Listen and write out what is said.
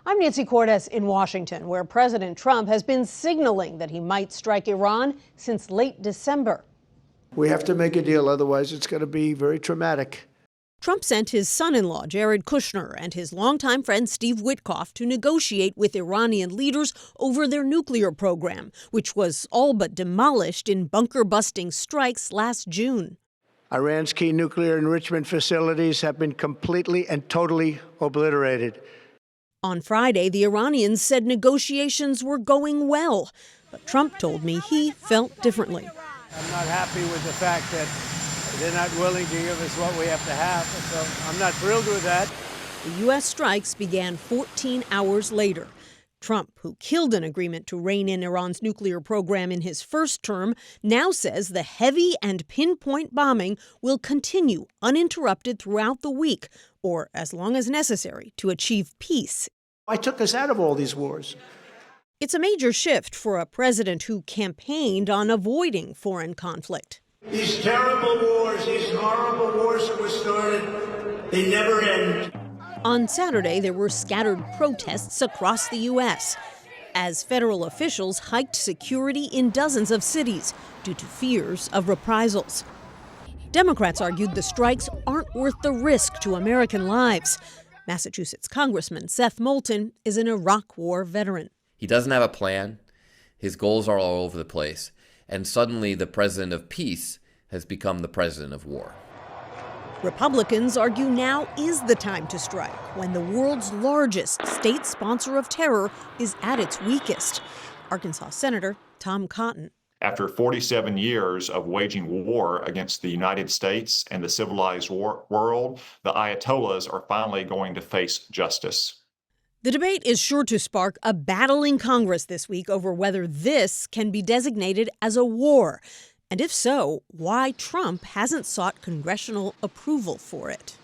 I'm Nancy Cordes in Washington, where President Trump has been signaling that he might strike Iran since late December. We have to make a deal, otherwise it's going to be very traumatic. Trump sent his son-in-law, Jared Kushner, and his longtime friend Steve Witkoff to negotiate with Iranian leaders over their nuclear program, which was all but demolished in bunker-busting strikes last June. Iran's key nuclear enrichment facilities have been completely and totally obliterated. On Friday, the Iranians said negotiations were going well, but Trump told me he felt differently. I'm not happy with the fact that they're not willing to give us what we have to have, so I'm not thrilled with that. The U.S. strikes began 14 hours later. Trump, who killed an agreement to rein in Iran's nuclear program in his first term, now says the heavy and pinpoint bombing will continue uninterrupted throughout the week, or as long as necessary, to achieve peace. I took us out of all these wars. It's a major shift for a president who campaigned on avoiding foreign conflict. These terrible wars, these horrible wars that were started, they never end. On Saturday, there were scattered protests across the U.S. as federal officials hiked security in dozens of cities due to fears of reprisals. Democrats argued the strikes aren't worth the risk to American lives. Massachusetts Congressman Seth Moulton is an Iraq War veteran. He doesn't have a plan. His goals are all over the place. And suddenly the president of peace has become the president of war. Republicans argue now is the time to strike, when the world's largest state sponsor of terror is at its weakest. Arkansas Senator Tom Cotton. After 47 years of waging war against the United States and the civilized world, the Ayatollahs are finally going to face justice. The debate is sure to spark a battle in Congress this week over whether this can be designated as a war. And if so, why Trump hasn't sought congressional approval for it.